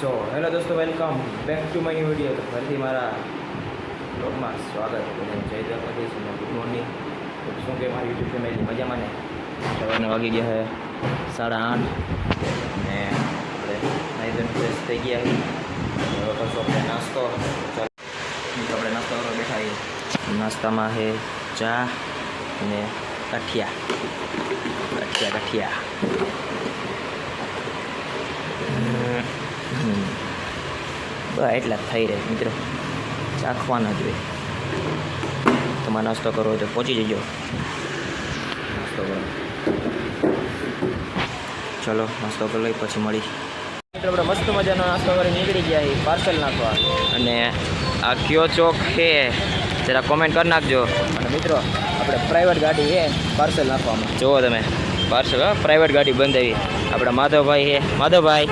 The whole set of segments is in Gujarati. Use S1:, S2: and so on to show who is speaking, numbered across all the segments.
S1: સો હેલો દોસ્તો, welcome back to my new video. તો ફરીથી મારા બ્લોગમાં સ્વાગત છે. જય દ્વારકાધીશ અને ગુડ મોર્નિંગ. તો શું કે મારી યુટ્યુબ ફેમિલી મજામાં ને? સવારના વાગી ગયા છે 8:30 ને આપણે નાઈધન ફ્રેશ થઈ ગયા છીએ. હવે કરશો આપણે નાસ્તો. ચાલો મિત્રો, આપણે નાસ્તો કરવા બેઠા છીએ. નાસ્તામાં છે ચા અને ગાંઠિયા. બસ એટલા જ થઈ રહે મિત્રો, ચાખવાના જોઈએ. તમારે નાસ્તો કરવો હોય તો પહોંચી જજો નાસ્તો કરો. ચલો નાસ્તો કરી લઈ, પછી મળી. મિત્રો આપણે મસ્ત મજાનો નાસ્તો કરી નીકળી ગયા એ પાર્સલ નાખવા. અને આ કયો ચોક છે જરા કોમેન્ટ કરી નાખજો. અને મિત્રો આપણે પ્રાઇવેટ ગાડી છે પાર્સલ નાખવામાં. જુઓ તમે, પાર્સલ પ્રાઇવેટ ગાડી બંધ આવી. આપણા માધવભાઈ છે, માધવભાઈ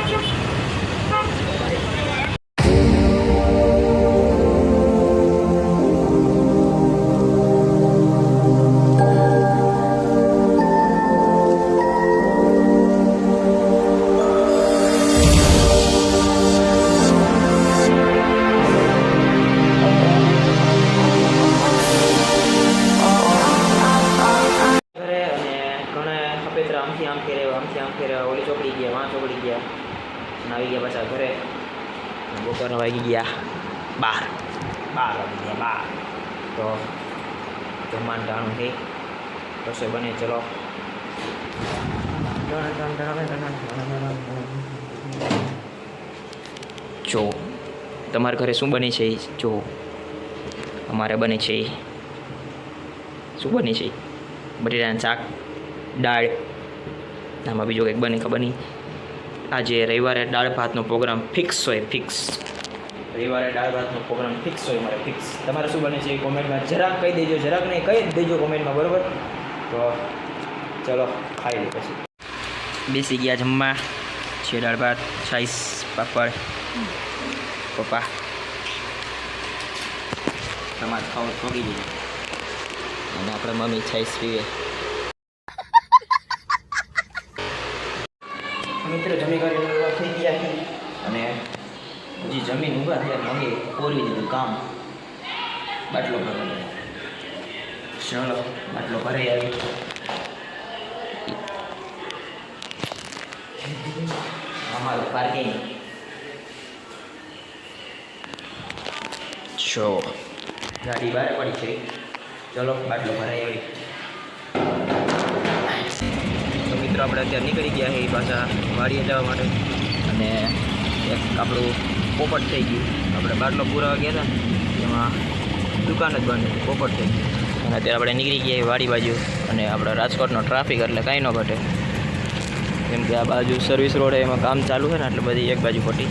S1: આમ ફેર ઓલી ચોકડી ગયા, વાં ચોકડી ગયા અને આવી ગયા પાછા ઘરે. બપોરના વાગી ગયા 12. તો જમવાનું ટાણું થઈ, રસોઈ બને. ચલો જો તમારા ઘરે શું બને છે? જો અમારે બને છે, શું બને છે? બટેટાનું શાક, દાળ. આમાં બીજો કંઈક બને ખબર નહીં. આજે રવિવારે દાળ ભાતનો પ્રોગ્રામ ફિક્સ હોય, ફિક્સ. રવિવારે દાળ ભાતનો પ્રોગ્રામ ફિક્સ હોય મારે, ફિક્સ. તમારે શું બને છે એ કોમેન્ટમાં જરાક કહી દેજો, જરાક નહીં કહી જ દેજો કોમેન્ટમાં, બરાબર? તો ચલો ખાઈ લે. પછી બેસી ગયા જમવા છે. દાળ ભાત, છાઈસ, પાપડ. પપ્પા તમારે ખાવ થોડી દઈએ અને આપણે મમ્મી છાઈસ પીવે. મિત્રો જમી કરીને થઈ ગયા અને હજી જમીન ઊભા થયા. મમ્મી કોરી દીધું કામ. બાટલો ભરે. ચલો બાટલો ભરાઈ આવી. અમારું પાર્કિંગ. જો ગાડી બહાર પડી છે. ચલો બાટલો ભરાઈ આવી. તો મિત્રો આપણે અત્યારે નીકળી ગયા છે એ પાછા વાડીએ જવા માટે. અને એક આપણું પોપટ થઈ ગયું. આપણે બાટલો પુરાવા ગયા હતા ને એમાં દુકાન જ બંધ હતી, પોપટ થઈ ગયું. અને અત્યારે આપણે નીકળી ગયા વાડી બાજુ. અને આપણે રાજકોટનો ટ્રાફિક એટલે કાંઈ ન ઘટે, કેમ કે આ બાજુ સર્વિસ રોડ એમાં કામ ચાલુ છે ને, એટલે બધી એક બાજુ પટી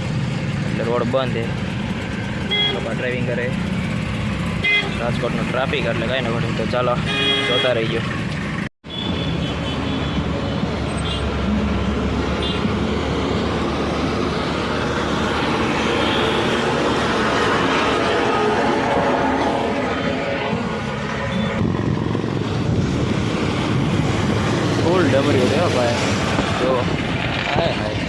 S1: એટલે રોડ બંધ છે. લોકો ડ્રાઇવિંગ કરે, રાજકોટનો ટ્રાફિક એટલે કાંઈ ન ઘટે. તો ચાલો જોતા રહીજો. ફૂલ ડમર્યું છે ભાઈ, જો હાય હાય.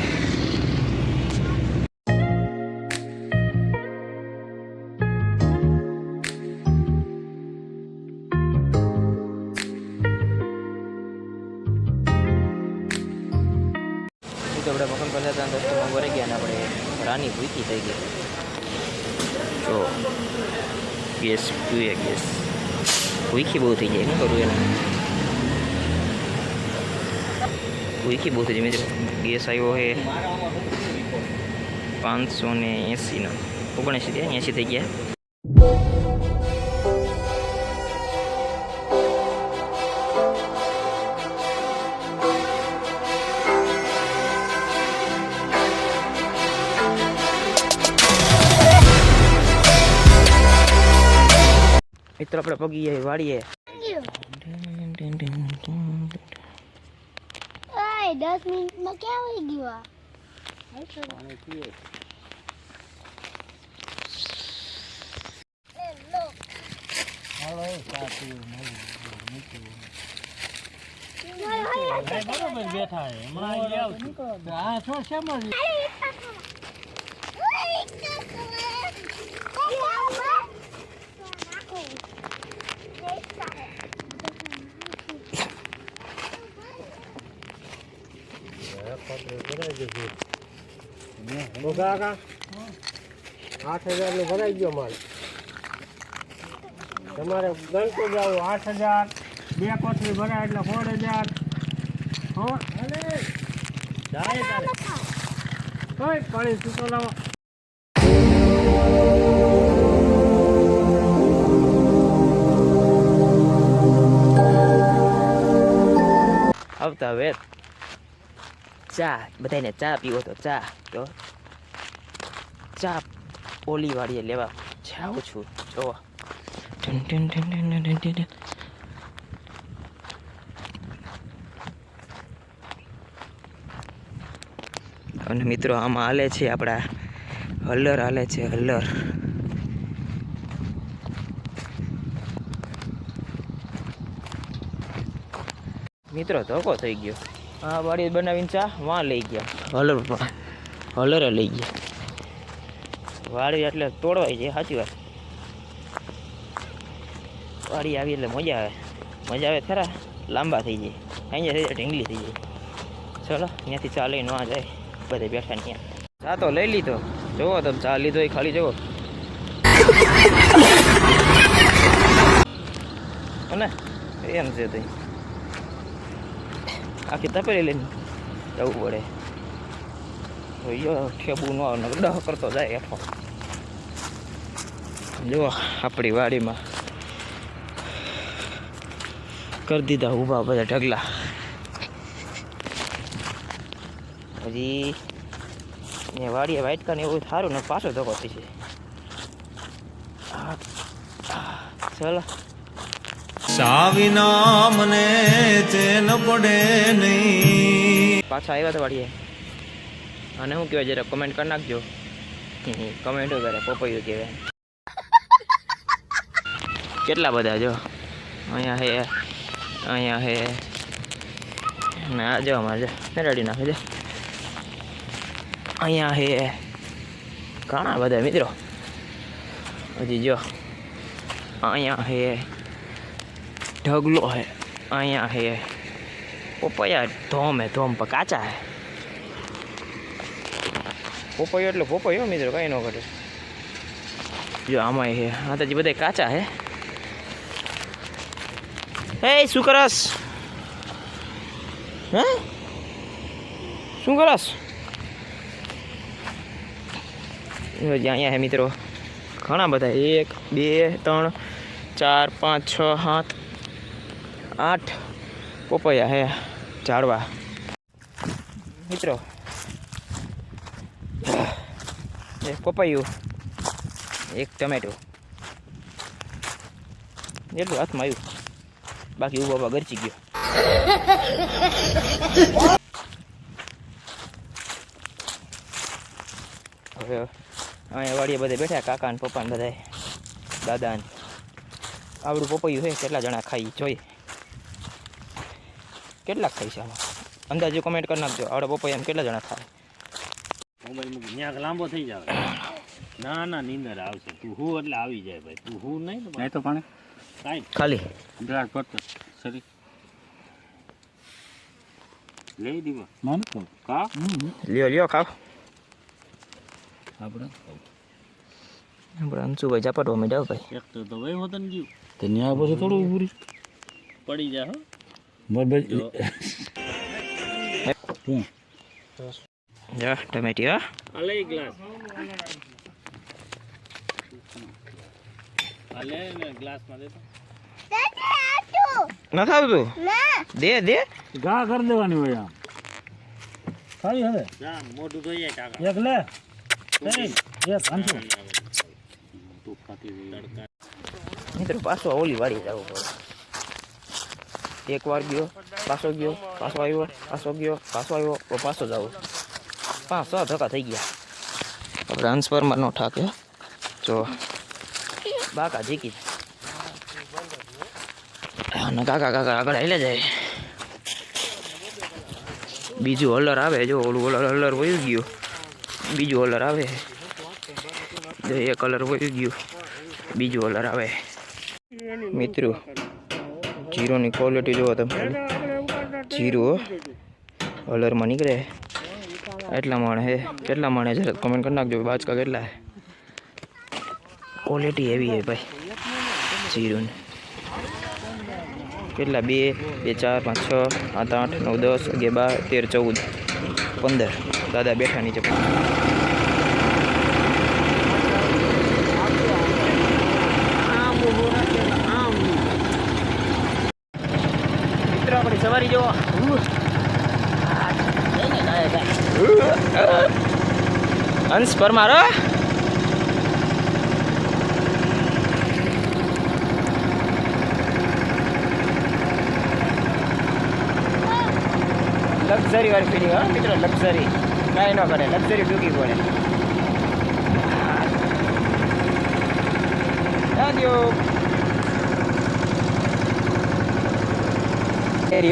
S1: તો આપણે મકાન પર હતા, દોસ્તોમાં ભરાઈ ગયા અને આપણે રાની ભૂખી થઈ ગઈ. જો ગેસ પીએ, ગેસ ભૂખી બહુ થઈ જાય. શું કરવું એને? ભૂખી બહુ થઈ જાય મિત્રો. ગેસ આવ્યો છે 580નો, 79 થઈ ગયા. મિત્રો આપણે પગી જાય વાડીએ.
S2: 10 મિનિટમાં ક્યાં આવી ગયો?
S3: બરોબર બેઠા હે હમણાં આવી આવ આ છો શેમાં તો કાકા 8,000 નું ભરાઈ ગયો માલ. તમારે ગણતું જાવ 8,000 2 કોથળી ભરાય એટલે 16,000. હો જાય તારે કોઈ પાણી સૂકો લાવો.
S1: આવતા હવે ચા બધાને ચા પીવો તો ચા તો ચા ઓલી વાળીએ લેવા જાઉં છું જો અને મિત્રો આમાં હાલે છે આપણા હલર હાલે છે હલર. મિત્રો ધોકો થઈ ગયો. આ વાડી બનાવીને ચા વાં લઈ ગયા હલરે લઈ ગયા. વાડી એટલે તોડવાય છે સાચી વાત. વાડી આવી એટલે મજા આવે ખરા. લાંબા થઈ જાય અહીંયા થઈ જાય ઢીંગલી થઈ જાય. ચલો ત્યાંથી ચા લઈને વાં જાય બધે બેઠા ત્યાં. ચા તો લઈ લીધો જુઓ તમે ચા લીધો એ ખાલી જુઓ ને એમ છે તઈ આખી તપેલી લઈને જવું પડે. ઠેબુ ન ડહ કરતો જાય હેઠો. જુઓ આપણી વાડીમાં કરી દીધા ઊભા બધા ઢગલા. હજી ને વાડીએ વાઇટકા ને એવું સારું ને પાછો ધોકો થઈ છે. ચલો
S4: સાવિના મને ચેન પડે નહીં.
S1: પાછા આવ્યા હતા વાડીએ. અને શું કહેવાય જરા કમેન્ટ કરી નાખજો. કમેન્ટ કરે પપૈયું કહેવાય. કેટલા બધા જો અહીંયા હે ને આ જો અમારે જો રેડી નાખે છે. અહીંયા હે ઘણા બધા મિત્રો. હજી જો અહીંયા હે ઢગલો હે. અહીંયા હે પોપૈયા ધોમ હે ધોમ પર કાચા હે. પોપૈયો એટલે પોપૈયો મિત્રો કંઈ ન ઘટે. જો આમાં હે આ તો હજી બધા કાચા હે. હે શું કરસ હે શું કરસ? અહીંયા હે મિત્રો ઘણા બધા 1 2 3 4 5 6 7 8 પોપૈયા હે ઝાડવા મિત્રો. એક પપૈયું એક ટમેટો એટલું હાથમાં આવ્યું. બાકી ઉભા ઉભા ગરચી ગયો. હવે અહીંયા વાડીએ બધે બેઠા કાકા ને પપ્પા ને બધા દાદા ને. આવડું પપૈયું છે કેટલા જણા ખાઈ જોઈએ. કેટલાક ખાઈ છે આમાં અંદાજે કમેન્ટ કરી નાખજો. આવડે પપૈયા કેટલા જણા ખાય.
S3: ત્યાં લાંબો થઈ જાવ. ના નીંદર આવશે. તું હું એટલે આવી જાય ભાઈ. તું હું નહીં તો પણ કાંઈ
S1: ખાલી
S3: ગ્રાસ પડતો સરી લઈ દીવા માન તો કા
S1: લ્યો ખાવ.
S3: આપણે
S1: અંશુભાઈ ઝાપટવા માંડ્યા ભાઈ.
S3: એક તો ભાઈ હોતન ગયું
S4: તે ન્યા પછી થોડું ઉભું
S3: પડી જા હો
S1: જા ટમેટી હા
S3: અલે ગ્લાસ અલે ને ગ્લાસમાં દે તો
S1: નથી આવતું. દે
S4: ઘા કરી દેવાની હોય આમ ખાલી હવે
S3: જા મોઢું ધોઈએ કાકા
S4: એક લે એક અંશુ
S3: તું ખાતી તડકા
S1: મિત્રો પાછો ઓલી વાળી જવું પડે. એક વાર ગયો પાછો આવ્યો પાછો જવું. 5-6 ધક્કા થઈ ગયા. ટ્રાન્સફરમાં નો ઠાકે જો બાકા જીકી અને કાકા આગળ હાલે જાય. બીજું હલર આવે જો ઓલું હલર વયું ગયું. બીજું હલર આવે જો એક હલર વયું ગયું. બીજું હલર આવે. મિત્રો જીરોની ક્વોલિટી જુઓ તમે. જીરો હલરમાં નીકળે એટલા મણ હે કેટલા મણ હે જરા કમેન્ટ કરી નાખજો બાચકા કેટલા હે ક્વોલિટી એવી હે ભાઈ જીરું કેટલા 2 4 5 6 7 8 9 10 11 12 13 14 15 દાદા બેઠા નીચે મિત્રો આપણી સવારી જો અંશ પરમાર લક્ઝરી વાળી ફીલિંગ હા મિત્રો લક્ઝરી કાંઈ ન કરે લક્ઝરી ડૂકી પડે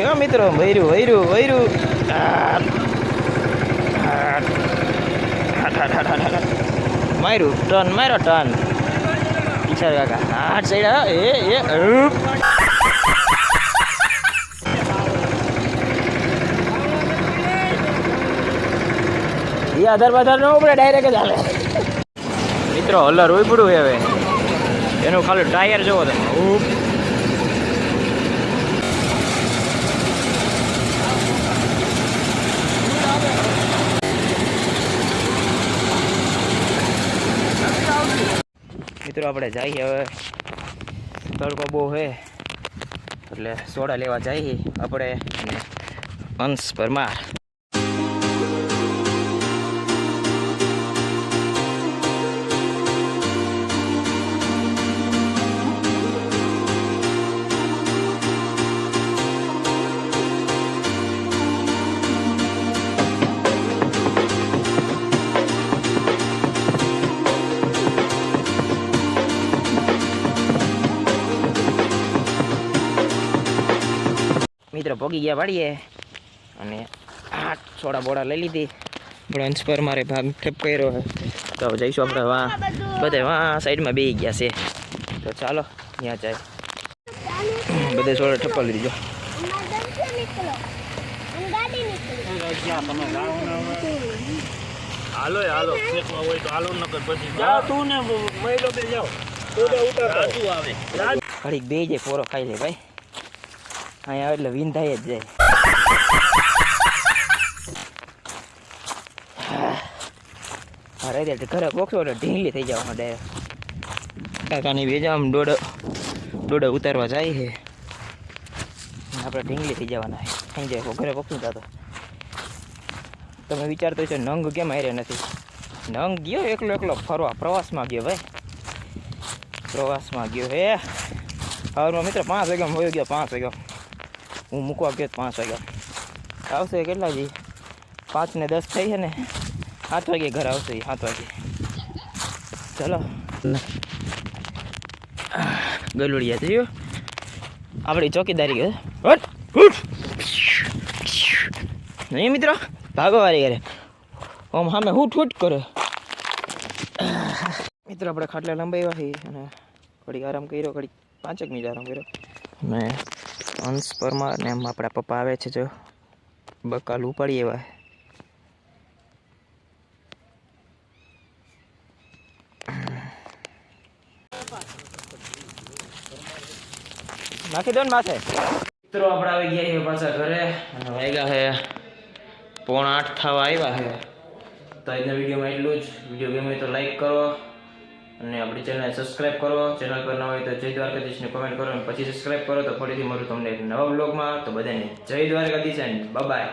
S1: હો મિત્રો વૈરું વૈરું વૈરું માર્યું ટર્ન માર્યો ટર્ન ઈચ્છા કાકા હાથ સાઈડ એ આધાર બાધાર ન ઉપડે ડાયરેક્ટ જ હાલે મિત્રો હલર હોય પડું હવે એનું ખાલી ટાયર જોવો તમે મિત્રો આપણે જઈએ હવે તડકો બહુ હે એટલે સોડા લેવા જઈએ આપણે અંશ પરમાર મિત્રો પગી ગયા વાળીએ અને આ સોડા બોડા લઈ લીધી આપણે અંશ પર મારે ભાગ ઠેપ કર્યો છે તો જઈશું આપણે વાં બધે વાં સાઈડમાં બેસી ગયા છે તો ચાલો ત્યાં જાય બધે સોડા ઠપ્પા લીધી જો
S4: હાલો હાલો ખેતમાં હોય તો હાલો નકર પછી જાઓ તું ને મહિલો બે જાઓ રાજુ આવે
S1: ઘડીક બે જાય પોરો ખાઈ લે ભાઈ અહીંયા એટલે વિંધાઈ જ જાય અરે ઘરે બોક્સો એટલે ઢીંગલી થઈ જવા ડાયરેક્ટ કાકાની વેજા આમ દોડે ઉતારવા જાય છે આપણે ઢીંગલી થઈ જવાના થઈ જાય ઘરે બોક્સું થતો તમે વિચારતો છો નંગ કેમ હારે નથી નંગ ગયો એકલો ફરવા પ્રવાસમાં ગયો ભાઈ પ્રવાસમાં ગયો હે સવારમાં મિત્ર 5 વાગ્યામાં વયો ગયો 5 વાગ્યા હું મૂકવા ગયો 5 વાગ્યા આવશે કેટલા જી 5 ને 10 થઈ છે ને 7 વાગે ઘર આવશે 7 વાગે ચલો ગલુડિયા થયું આપણી ચોકીદારી ગયો નહીં મિત્રો ભાગો વારી કરે આમ સામે હુટ કરે મિત્રો આપણે ખાટલા લંબાવ્યા છે અને ઘડીક આરામ કર્યો ઘડીક 5 મિનિટ આરામ કર્યો ને અંશ પરમાર ને એમ આપણા પપ્પા આવે છે જો બકાલ ઉપાડી એવા નાખી દો ને માથે મિત્રો આપણે આવી ગયા છીએ પાછા ઘરે અને વાગ્યા છે 7:45 થવા આવ્યા છે તો આજના વિડીયોમાં એટલું જ વિડીયો ગમે તો લાઈક કરો અને આપણી ચેનલને સબસ્ક્રાઈબ કરો ચેનલ પર ન હોય તો જય દ્વારકાધીશને કમેન્ટ કરો અને પછી સબસ્ક્રાઈબ કરો તો ફરીથી મળું તમને એક નવા બ્લોગમાં તો બધાને જય દ્વારકાધીશ એન્ડ બાય